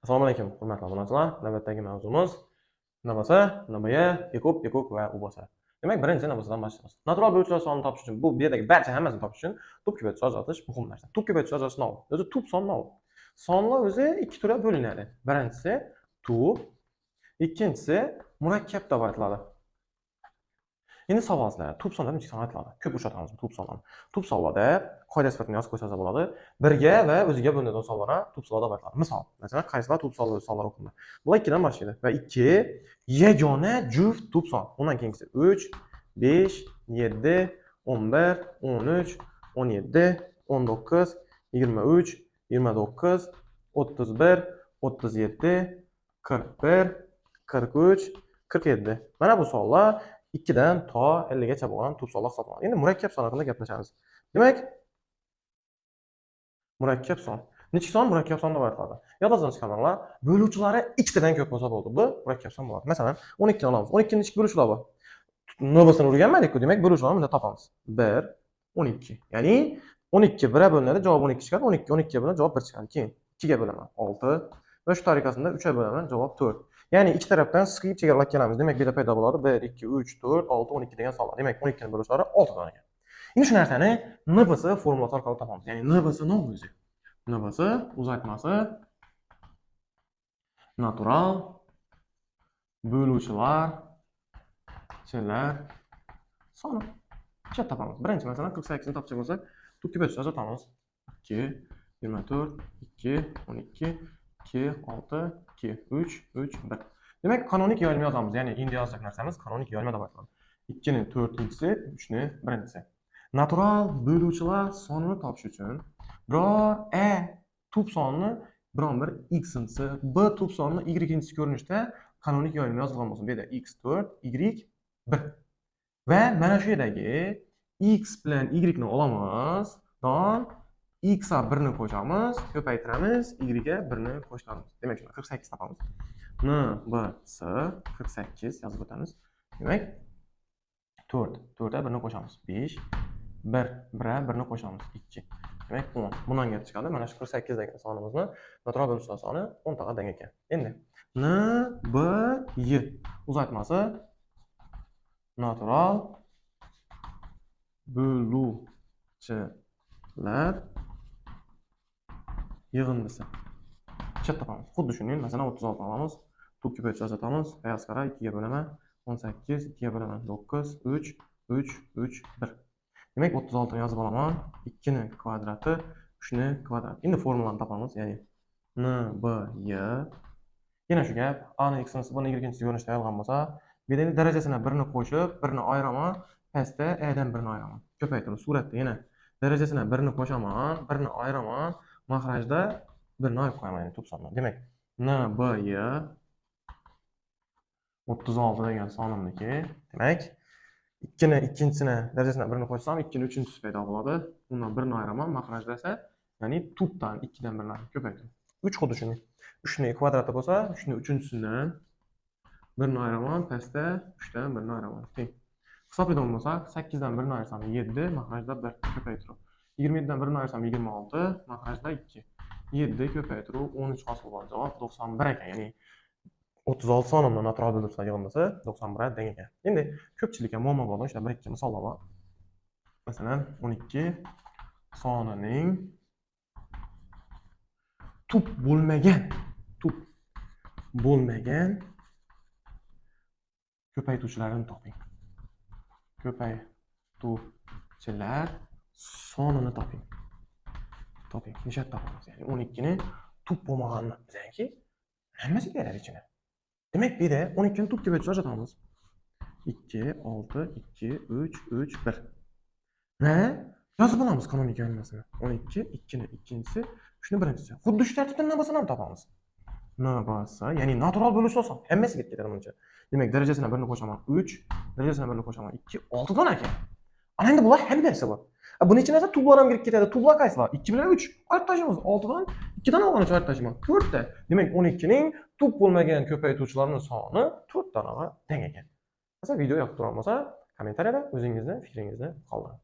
Assalomu alaykum, hurmatli obunachilar. Navbatdagi mavzumuz nabasa, nabaya, yekuk va ubasa. Demak, birinchi nabasadan boshlaymiz. Natural bo'luvchilar sonini topish uchun, bu yerdagi barcha hammasini topish uchun tub ko'paytirish ajratish muhim narsa. Tub ko'paytirish ajratish nol. O'zi tub son nol. Sonlar o'zi ikki turga bo'linadi. Birinchisi tub, ikkinchisi murakkab deb aytiladi. Endi savol sizlar, tub sonlar necha son aytiladi? Ko'p uchratamiz tub sonlarni. Tub sonlarda qoida sifatini yozib qo'ysangiz bo'ladi. Birga va o'ziga bo'linadigan sonlarga tub sonlar deb aytiladi. Misol, masalan, qaysilar tub sonlar o'qildi. Bular ikkidan boshlaydi va 2 yagona juft tub son. Undan keyingisi 3, 5, 7, 11, 13, 17, 19, 23, 29, 31, 37, 41, 43, 47. Mana bu sonlar 2 dan to 50 gacha bo'lgan tub sonlar hisoblanadi. Endi murakkab son haqida gaplashamiz. Demak, murakkab son. Necha son murakkab son deb aytiladi? Yodingizdan chiqarmanglar. Bo'luvchilari ikkitadan ko'p bo'lsa bo'ldi. Bu murakkab son bo'ladi. Masalan, 12 ni olamiz. 12 ni ichki bo'luvchilar bor. Nobasini o'rganmadik-ku, demak bo'luvchilarni bunda topamiz. 1, 12. Ya'ni 12 1 ga bo'linadi, javob 12 chiqadi. 12 12 ga bo'linadi, javob 1 chiqadi. Keyin 2 ga bo'laman 6 va shu tariqasida 3 ga bo'laman, javob 4. Ya'ni ikki tarafdan siqib chegaralab kelamiz. Demak, bu yerda paydo bo'ladi 1, 2, 3, 4, 6, 12 degan sonlar. Demak, 12 ni bo'luvchilari 6 dan ekan. Endi shu narsani NBS formulasi orqali topamiz. Ya'ni NBS nima o'zi? NBS uzatmasi natural bo'luvchilar soni. Chet topamiz. Birinchi masalan 48 ni topchi bo'lsak, tub ko'paytirish ajratamiz. 2, 24, 2, 12, 2, 6, 2, 3, 3, 1. Demak, kanonik yoyilma yozamiz. Ya'ni endi yozsak narsamiz kanonik yoyilma deb ataladi. 2 ni 4-inchisi, 3 ni 1-inchisi. Natural bo'luvchilar sonini topish uchun biror a tub sonini biron bir x-inchisi, b tub sonini y-inchisi ko'rinishda kanonik yoyilma yozilgan bo'lsin. Bu yerda x4, y1. Va mana shu yerdagi x bilan y ni olamiz. Don x ga 1 ni qo'shamiz, ko'paytiramiz, y ga 1 ni qo'shamiz. Demak, 48 topamiz. N b s 48 yozib o'tamiz. Demak, 4 ga 1 ni qo'shamiz. 5 1 ga 1 ni qo'shamiz. 2. Demak, 10. Bundan kelib chiqadi. Mana shu 48 degan sonimizni natural bo'luvchilar soni 10 taga teng ekan. Endi n b y uzatmasi natural bo'luvchilar yig'indisi. Chet topamiz. Xuddi shuni, masalan 36 olamiz. Tub ko'paytirish ajratamiz. Qayasi qara 2 ga bo'laman. 18, 2 ga bo'laman. 9, 3, 3, 3, 1. Demak, 36 ni yozib olaman. 2 ni kvadrati, 3 ni kvadrati. Endi formulani topamiz. Ya'ni n b y. Yana shu gap, a ni x-inchisi, b ni y-inchisi ko'rinishda yozilgan bo'lsa, bu yerda darajasini 1 ni qo'shib, 1 ni ayiraman, pastda a dan 1 ni ayiraman. Ko'paytirib suratda yana darajasini 1 ni qo'shaman, 1 ni ayiraman, mahrajda 1 ni ayirib qo'yaman, ya'ni tub sondan. Demak, n b y 36 degan sonimniki. Demak, 2 ni ikkinchisini darajasini 1 ni qo'shsam, 2 ni uchinchisi paydo bo'ladi. Undan 1 ni ayiraman, mahrajda esa, ya'ni tubdan 2 dan 1 ni ko'paytirib. 3 xuddi shuni. 3 ni kvadrati bo'lsa, 3 ni uchinchisidan 1 ni ayiraman, pastda 3 dan 1 ni ayiraman. Teng. Hisoblaydigan bo'lsak, 8 dan 1 ni ayirsam 7, mahrajda 1 ko'paytirib. 27 dan 1 ni ayirsam 26, mahrajda 2. 7 ko'paytirib 13 hosil bo'ladi. Javob 91 ekan. Ya'ni 36 sonimni natural bo'luvchilar yig'indisi 91 ga teng ekan. Endi ko'pchilikka muammo bo'lgan ishlar 1-2 misollar bor. Masalan, 12 sonining tub bo'lmagan ko'paytuvchilarini toping. Ko'paytuvchilar sonini toping. Necha topamiz? Ya'ni 12 ni tub bo'lmaganini bizanki hammasi keladi ichine. Demak, bu yerda 12 ni tub ko'paytuvchilar ajratamiz. 2, 6, 2, 3, 3, 1. Va yozib olamiz kanonik yoyilmasini. 12, 2 ni ikkinchisi, 3 ni birinchisi. Xuddi shu tartibda nabasini ham topamiz. Nabasa, ya'ni natural bo'luvchilar son. Hammasiga ketadi buncha. Demak, darajasini 1 ni qo'shaman 3, darajasini 1 ni qo'shaman 2, 6 dan ekan. Ana endi bular hammasi bor. Buni ichine esa tublar ham kirib ketadi. Tublar qaysilar? 2 bilan 3. Ayirib tashlaymiz. 6 dan 2 dan olgan uchun ayirib tashlayman. 4 ta. Demak, 12 ning tub bo'lmagan ko'paytuvchilarining soni 4 danaga teng ekan. Masalan, video yoqib turgan bo'lsa, kommentariyada o'zingizni fikringizni qoldiring.